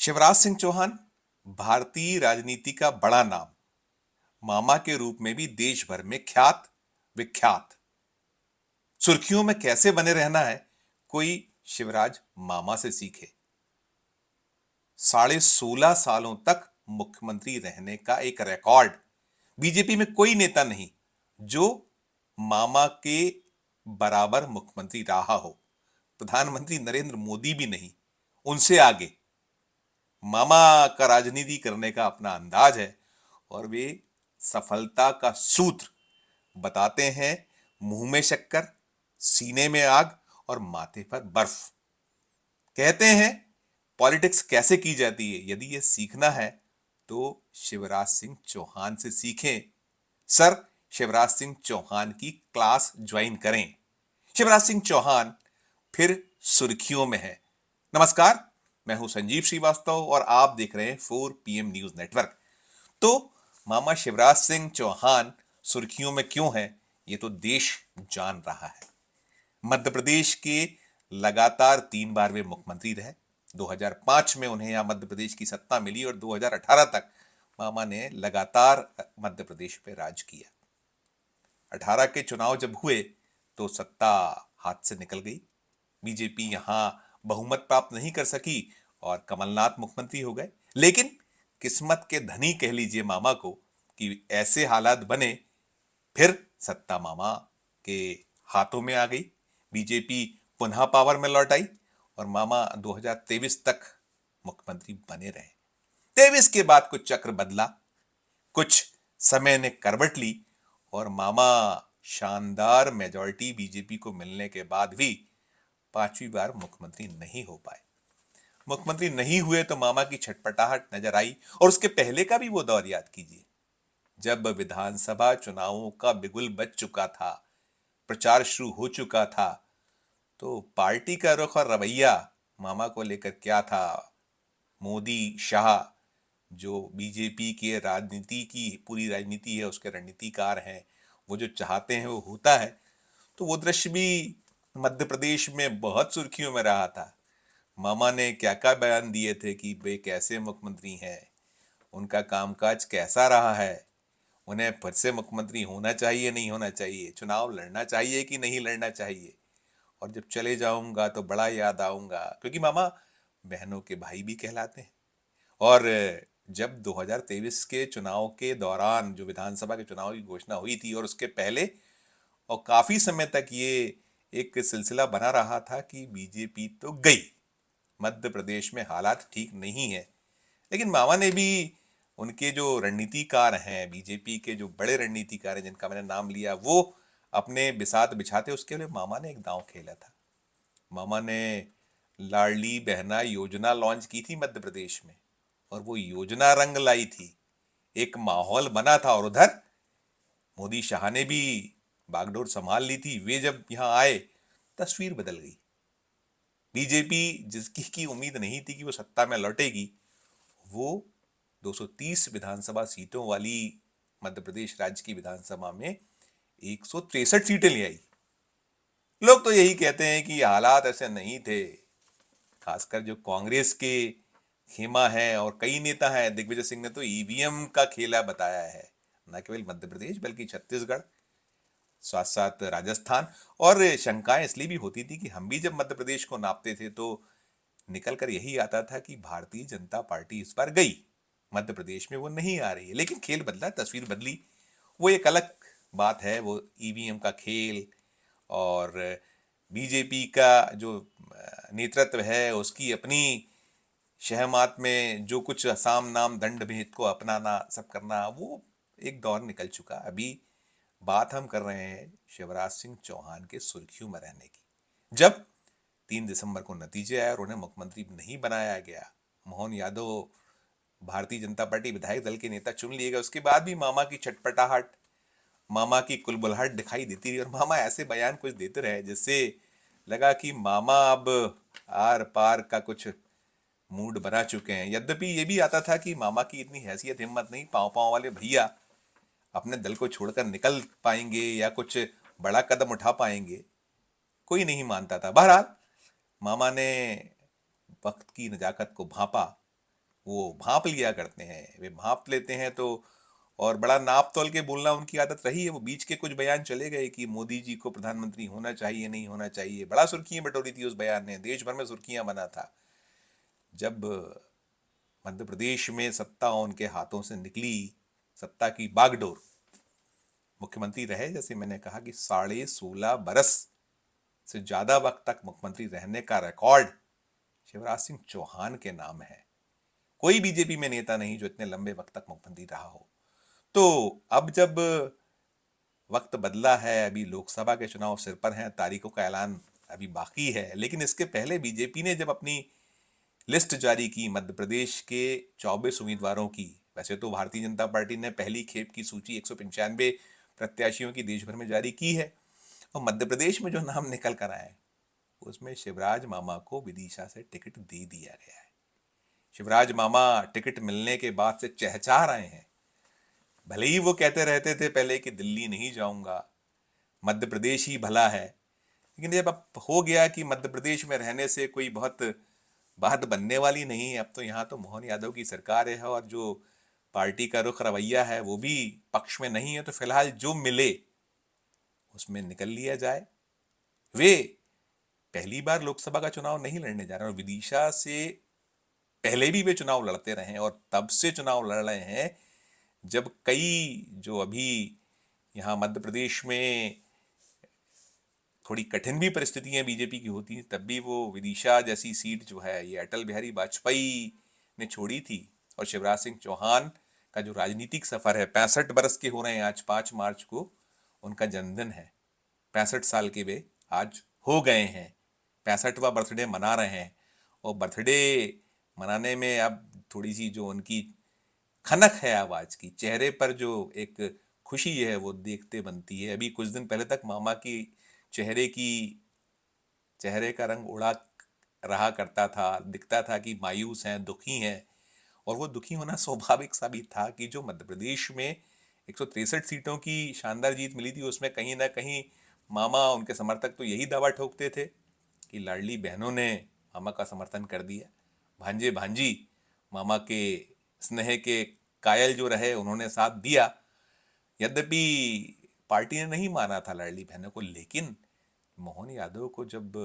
शिवराज सिंह चौहान भारतीय राजनीति का बड़ा नाम, मामा के रूप में भी देश भर में ख्यात विख्यात। सुर्खियों में कैसे बने रहना है, कोई शिवराज मामा से सीखे। 16.5 सालों तक मुख्यमंत्री रहने का एक रिकॉर्ड बीजेपी में कोई नेता नहीं जो मामा के बराबर मुख्यमंत्री रहा हो। प्रधानमंत्री नरेंद्र मोदी भी नहीं, उनसे आगे। मामा का राजनीति करने का अपना अंदाज है और वे सफलता का सूत्र बताते हैं। मुंह में शक्कर, सीने में आग और माथे पर बर्फ। कहते हैं पॉलिटिक्स कैसे की जाती है। यदि ये सीखना है तो शिवराज सिंह चौहान से सीखें। सर शिवराज सिंह चौहान की क्लास ज्वाइन करें। शिवराज सिंह चौहान फिर सुर्खियों में है। नमस्कार, मैं हूं संजीव श्रीवास्तव और आप देख रहे हैं 4 PM न्यूज नेटवर्क। तो मामा शिवराज सिंह चौहान सुर्खियों में क्यों है, ये तो देश जान रहा है। मध्य प्रदेश के लगातार 3 बार वे मुख्यमंत्री रहे। 2005 में उन्हें यहां मध्य प्रदेश की सत्ता मिली और 2018 तक मामा ने लगातार मध्य प्रदेश पे राज किया। 18 के चुनाव जब हुए तो सत्ता हाथ से निकल गई। बीजेपी यहां बहुमत प्राप्त नहीं कर सकी और कमलनाथ मुख्यमंत्री हो गए। लेकिन किस्मत के धनी कह लीजिए मामा को कि ऐसे हालात बने, फिर सत्ता मामा के हाथों में आ गई। बीजेपी पुनः पावर में लौट आई और मामा 2023 तक मुख्यमंत्री बने रहे। 23 के बाद कुछ चक्र बदला, कुछ समय ने करवट ली और मामा शानदार मेजॉरिटी बीजेपी को मिलने के बाद भी 5वीं बार मुख्यमंत्री नहीं हो पाए। मुख्यमंत्री नहीं हुए तो मामा की छटपटाहट नजर आई। और उसके पहले का भी वो दौर याद कीजिए, जब विधानसभा चुनावों का बिगुल बज चुका था, प्रचार शुरू हो चुका था, तो पार्टी का रुख और रवैया मामा को लेकर क्या था। मोदी शाह जो बीजेपी के राजनीति की पूरी राजनीति है, उसके रणनीतिकार हैं, वो जो चाहते हैं वो होता है। तो वो दृश्य भी मध्य प्रदेश में बहुत सुर्खियों में रहा था। मामा ने क्या क्या बयान दिए थे कि वे कैसे मुख्यमंत्री हैं, उनका कामकाज कैसा रहा है, उन्हें फिर से मुख्यमंत्री होना चाहिए नहीं होना चाहिए, चुनाव लड़ना चाहिए कि नहीं लड़ना चाहिए, और जब चले जाऊंगा तो बड़ा याद आऊंगा। क्योंकि मामा बहनों के भाई भी कहलाते हैं। और जब 2023 के चुनाव के दौरान जो विधानसभा के चुनाव की घोषणा हुई थी और उसके पहले और काफी समय तक ये एक सिलसिला बना रहा था कि बीजेपी तो गई, मध्य प्रदेश में हालात ठीक नहीं है। लेकिन मामा ने भी उनके जो रणनीतिकार हैं, बीजेपी के जो बड़े रणनीतिकार हैं जिनका मैंने नाम लिया, वो अपने बिसात बिछाते उसके लिए मामा ने एक दांव खेला था। मामा ने लाडली बहना योजना लॉन्च की थी मध्य प्रदेश में और वो योजना रंग लाई थी, एक माहौल बना था। और उधर मोदी शाह ने भी बागडोर संभाल ली थी। वे जब यहां आए तस्वीर बदल गई। बीजेपी जिसकी की उम्मीद नहीं थी कि वो सत्ता में लौटेगी, वो 230 विधानसभा सीटों वाली मध्य प्रदेश राज्य की विधानसभा में 163 सीटें ले आई। लोग तो यही कहते हैं कि हालात ऐसे नहीं थे। खासकर जो कांग्रेस के खेमा है और कई नेता हैं, दिग्विजय सिंह ने तो ईवीएम का खेला बताया है, न केवल मध्य प्रदेश बल्कि छत्तीसगढ़, साथ साथ राजस्थान। और शंकाएं इसलिए भी होती थी कि हम भी जब मध्य प्रदेश को नापते थे तो निकल कर यही आता था कि भारतीय जनता पार्टी इस बार गई, मध्य प्रदेश में वो नहीं आ रही है। लेकिन खेल बदला, तस्वीर बदली, वो एक अलग बात है। वो ईवीएम का खेल और बीजेपी का जो नेतृत्व है उसकी अपनी शहमात में जो कुछ साम नाम दंड भेद को अपनाना, सब करना, वो एक दौर निकल चुका। अभी बात हम कर रहे हैं शिवराज सिंह चौहान के सुर्खियों में रहने की। जब 3 दिसंबर को नतीजे आए और उन्हें मुख्यमंत्री नहीं बनाया गया, मोहन यादव भारतीय जनता पार्टी विधायक दल के नेता चुन लिए गए, उसके बाद भी मामा की छटपटाहट, मामा की कुलबुलाहट दिखाई देती रही। और मामा ऐसे बयान कुछ देते रहे जिससे लगा कि मामा अब आर पार का कुछ मूड बना चुके हैं। यद्यपि ये भी आता था कि मामा की इतनी हैसियत हिम्मत नहीं, पांव पांव वाले भैया अपने दल को छोड़कर निकल पाएंगे या कुछ बड़ा कदम उठा पाएंगे, कोई नहीं मानता था। बहरहाल मामा ने वक्त की नजाकत को भांपा वो भांप लिया करते हैं, वे भांप लेते हैं तो, और बड़ा नाप तोल के बोलना उनकी आदत रही है। वो बीच के कुछ बयान चले गए कि मोदी जी को प्रधानमंत्री होना चाहिए, नहीं होना चाहिए, बड़ा सुर्खियां बटोरी थी उस बयान ने, देश भर में सुर्खियां बना था। जब मध्य प्रदेश में सत्ता उनके हाथों से निकली, सत्ता की बागडोर, मुख्यमंत्री रहे, जैसे मैंने कहा कि 16.5 बरस से ज्यादा वक्त तक मुख्यमंत्री रहने का रिकॉर्ड शिवराज सिंह चौहान के नाम है। कोई बीजेपी में नेता नहीं जो इतने लंबे वक्त तक मुख्यमंत्री रहा हो। तो अब जब वक्त बदला है, अभी लोकसभा के चुनाव सिर पर हैं, तारीखों का ऐलान अभी बाकी है, लेकिन इसके पहले बीजेपी ने जब अपनी लिस्ट जारी की मध्य प्रदेश के 24 उम्मीदवारों की, वैसे तो भारतीय जनता पार्टी ने पहली खेप की सूची 195 प्रत्याशियों की देश भर में जारी की है, और मध्य प्रदेश में जो नाम निकल कर आए उसमें शिवराज मामा को विदिशा से टिकट दे दिया गया है। शिवराज मामा टिकट मिलने के बाद से चहचहा रहे हैं। भले ही वो कहते रहते थे पहले कि दिल्ली नहीं जाऊंगा, मध्य प्रदेश ही भला है, लेकिन जब अब हो गया कि मध्य प्रदेश में रहने से कोई बहुत बात बनने वाली नहीं है, अब तो यहाँ तो मोहन यादव की सरकार है और जो पार्टी का रुख रवैया है वो भी पक्ष में नहीं है, तो फिलहाल जो मिले उसमें निकल लिया जाए। वे पहली बार लोकसभा का चुनाव नहीं लड़ने जा रहे हैं, और विदिशा से पहले भी वे चुनाव लड़ते रहे हैं, और तब से चुनाव लड़ रहे हैं जब कई जो अभी यहाँ मध्य प्रदेश में थोड़ी कठिन भी परिस्थितियां बीजेपी की होती हैं, तब भी वो विदिशा जैसी सीट जो है ये अटल बिहारी वाजपेयी ने छोड़ी थी। और शिवराज सिंह चौहान का जो राजनीतिक सफर है, 65 बरस के हो रहे हैं, आज 5 मार्च को उनका जन्मदिन है, 65 साल के वे आज हो गए हैं, 65वां बर्थडे मना रहे हैं। और बर्थडे मनाने में अब थोड़ी सी जो उनकी खनक है आवाज की, चेहरे पर जो एक खुशी है वो देखते बनती है। अभी कुछ दिन पहले तक मामा की चेहरे का रंग उड़ा रहा करता था, दिखता था कि मायूस हैं, दुखी हैं, और वो दुखी होना स्वाभाविक सा भी था कि जो मध्य प्रदेश में 163 सीटों की शानदार जीत मिली थी, उसमें कहीं ना कहीं मामा, उनके समर्थक तो यही दावा ठोकते थे कि लाडली बहनों ने मामा का समर्थन कर दिया, भांजे भांजी मामा के स्नेह के कायल जो रहे उन्होंने साथ दिया। यद्यपि पार्टी ने नहीं माना था लाडली बहनों को, लेकिन मोहन यादव को जब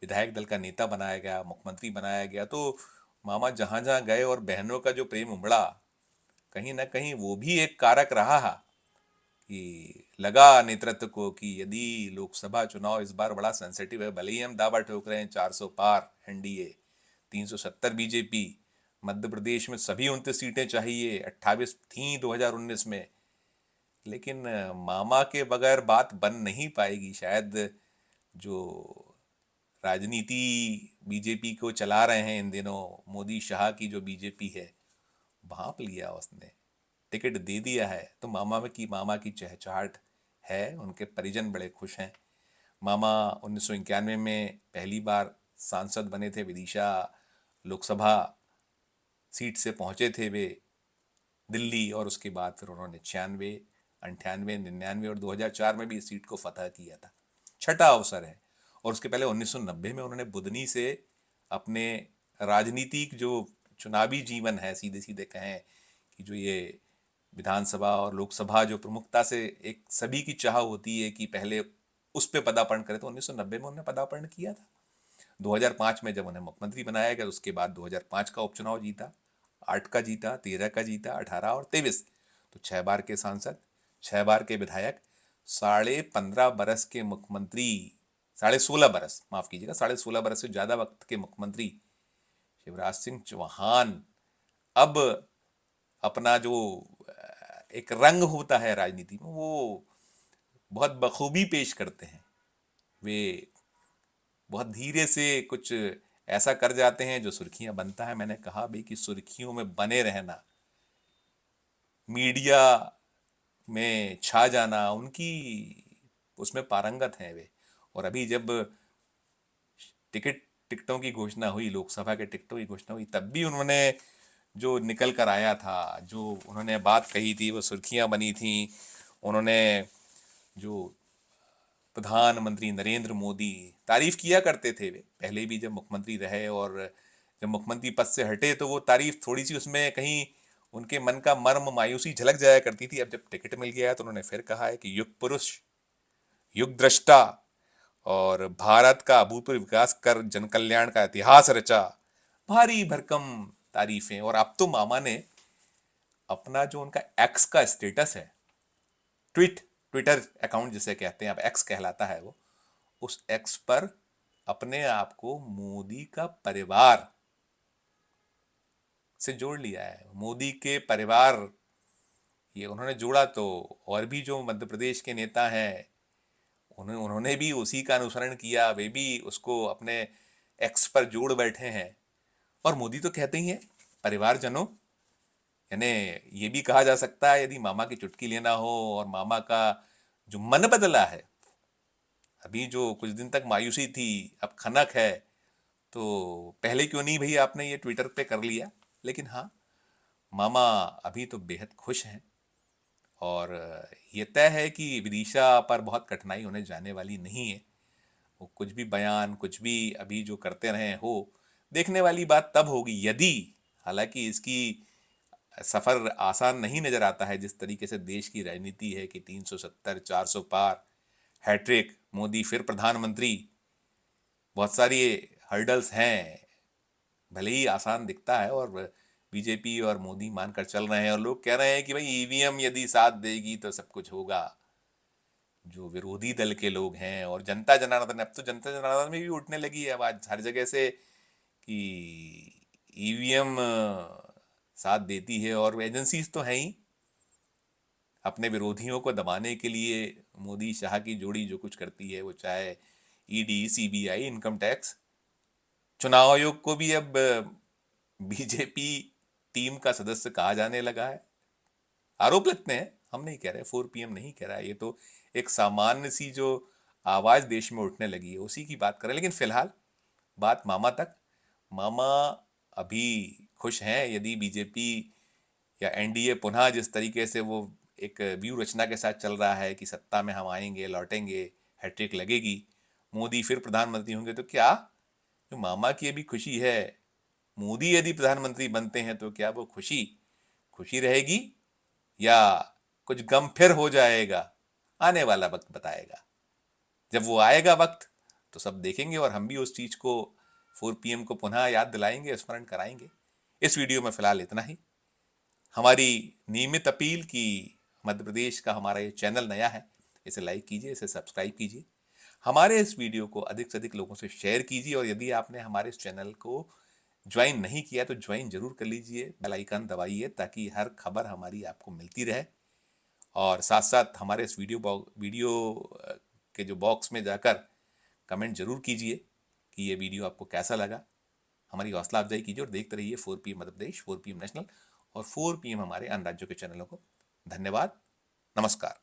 विधायक दल का नेता बनाया गया, मुख्यमंत्री बनाया गया, तो मामा जहां जहां गए और बहनों का जो प्रेम उमड़ा, कहीं ना कहीं वो भी एक कारक रहा कि लगा नेतृत्व को कि यदि लोकसभा चुनाव इस बार बड़ा सेंसिटिव है, भले ही हम दावा ठोक रहे हैं 400 पार एनडीए, 370 बीजेपी, मध्य प्रदेश में सभी 29 सीटें चाहिए, 28 थी 2019 में, लेकिन मामा के बगैर बात बन नहीं पाएगी शायद। जो राजनीति बीजेपी को चला रहे हैं इन दिनों, मोदी शाह की जो बीजेपी है, भांप लिया उसने, टिकट दे दिया है, तो मामा की चहचहाट है, उनके परिजन बड़े खुश हैं। मामा 1991 में पहली बार सांसद बने थे, विदिशा लोकसभा सीट से पहुंचे थे वे दिल्ली, और उसके बाद फिर उन्होंने 96, 98, 99 और 2004 में भी इस सीट को फतह किया था। छठा अवसर है। और उसके पहले 1990 में उन्होंने बुदनी से अपने राजनीतिक जो चुनावी जीवन है, सीधे सीधे कहें कि जो ये विधानसभा और लोकसभा जो प्रमुखता से एक सभी की चाह होती है कि पहले उस पर पदार्पण करें, तो 1990 में उन्होंने पदार्पण किया था। 2005 में जब उन्हें मुख्यमंत्री बनाया गया, उसके बाद 2005 का उपचुनाव जीता, 8 का जीता, 13 का जीता, 18 और 23, तो 6 बार के सांसद, 6 बार के विधायक, 15.5 बरस के मुख्यमंत्री, 16.5 बरस, माफ कीजिएगा, 16.5 बरस से ज्यादा वक्त के मुख्यमंत्री शिवराज सिंह चौहान अब अपना जो एक रंग होता है राजनीति में, वो बहुत बखूबी पेश करते हैं। वे बहुत धीरे से कुछ ऐसा कर जाते हैं जो सुर्खियां बनता है। मैंने कहा भी कि सुर्खियों में बने रहना, मीडिया में छा जाना, उनकी उसमें पारंगत हैं वे। और अभी जब टिकटों की घोषणा हुई, लोकसभा के टिकटों की घोषणा हुई, तब भी उन्होंने जो निकल कर आया था, जो उन्होंने बात कही थी, वो सुर्खियां बनी थी। उन्होंने जो प्रधानमंत्री नरेंद्र मोदी तारीफ किया करते थे वे, पहले भी जब मुख्यमंत्री रहे और जब मुख्यमंत्री पद से हटे तो वो तारीफ थोड़ी सी उसमें कहीं उनके मन का मर्म मायूसी झलक जाया करती थी। अब जब टिकट मिल गया है तो उन्होंने फिर कहा है कि युग पुरुष, युग दृष्टा और भारत का अभूतपूर्व विकास कर जन कल्याण का इतिहास रचा, भारी भरकम तारीफें। और अब तो मामा ने अपना जो उनका एक्स का स्टेटस है, ट्विटर अकाउंट जिसे कहते हैं, अब एक्स कहलाता है वो, उस एक्स पर अपने आप को मोदी का परिवार से जोड़ लिया है। मोदी के परिवार ये उन्होंने जोड़ा तो और भी जो मध्य प्रदेश के नेता हैं उन्होंने भी उसी का अनुसरण किया, वे भी उसको अपने एक्स पर जोड़ बैठे हैं। और मोदी तो कहते ही हैं परिवारजनों, यानी ये भी कहा जा सकता है यदि मामा की चुटकी लेना हो और मामा का जो मन बदला है, अभी जो कुछ दिन तक मायूसी थी अब खनक है, तो पहले क्यों नहीं भई आपने ये ट्विटर पे कर लिया। लेकिन हाँ, मामा अभी तो बेहद खुश हैं और ये तय है कि विदिशा पर बहुत कठिनाई होने जाने वाली नहीं है। वो कुछ भी बयान, कुछ भी अभी जो करते रहे हो, देखने वाली बात तब होगी यदि, हालांकि इसकी सफ़र आसान नहीं नज़र आता है जिस तरीके से देश की राजनीति है कि 370 400 पार, हैट्रिक, मोदी फिर प्रधानमंत्री, बहुत सारी हर्डल्स हैं। भले ही आसान दिखता है और बीजेपी और मोदी मानकर चल रहे हैं और लोग कह रहे हैं कि भाई ईवीएम यदि साथ देगी तो सब कुछ होगा। जो विरोधी दल के लोग हैं और जनता जनार्दन, अब तो जनता जनार्दन में भी उठने लगी है आवाज हर जगह से कि ईवीएम साथ देती है। और एजेंसीज तो हैं ही अपने विरोधियों को दबाने के लिए। मोदी शाह की जोड़ी जो कुछ करती है, वो चाहे ईडी, सीबीआई, इनकम टैक्स, चुनाव आयोग को भी अब बीजेपी टीम का सदस्य कहा जाने लगा है। आरोप लगते हैं, हम नहीं कह रहे, 4PM नहीं कह रहा है, ये तो एक सामान्य सी जो आवाज देश में उठने लगी है उसी की बात करें। लेकिन फिलहाल बात मामा तक। मामा अभी खुश हैं यदि बीजेपी या एनडीए पुनः जिस तरीके से वो एक व्यू रचना के साथ चल रहा है कि सत्ता में हम आएंगे, लौटेंगे, हैट्रिक लगेगी, मोदी फिर प्रधानमंत्री होंगे, तो क्या जो मामा की अभी खुशी है, मोदी यदि प्रधानमंत्री बनते हैं तो क्या वो खुशी रहेगी या कुछ गम फिर हो जाएगा? आने वाला वक्त बताएगा। जब वो आएगा वक्त तो सब देखेंगे और हम भी उस चीज को 4PM को पुनः याद दिलाएंगे, स्मरण कराएंगे। इस वीडियो में फिलहाल इतना ही। हमारी नियमित अपील कि मध्य प्रदेश का हमारा ये चैनल नया है, इसे लाइक कीजिए, इसे सब्सक्राइब कीजिए, हमारे इस वीडियो को अधिक से अधिक लोगों से शेयर कीजिए और यदि आपने हमारे इस चैनल को ज्वाइन नहीं किया तो ज्वाइन जरूर कर लीजिए, बेल आइकन दबाइए ताकि हर खबर हमारी आपको मिलती रहे। और साथ साथ हमारे इस वीडियो के जो बॉक्स में जाकर कमेंट जरूर कीजिए कि ये वीडियो आपको कैसा लगा। हमारी हौसला अफजाई कीजिए और देखते रहिए 4PM Madhya Pradesh, 4PM national और 4PM हमारे अन्य राज्यों के चैनलों को। धन्यवाद, नमस्कार।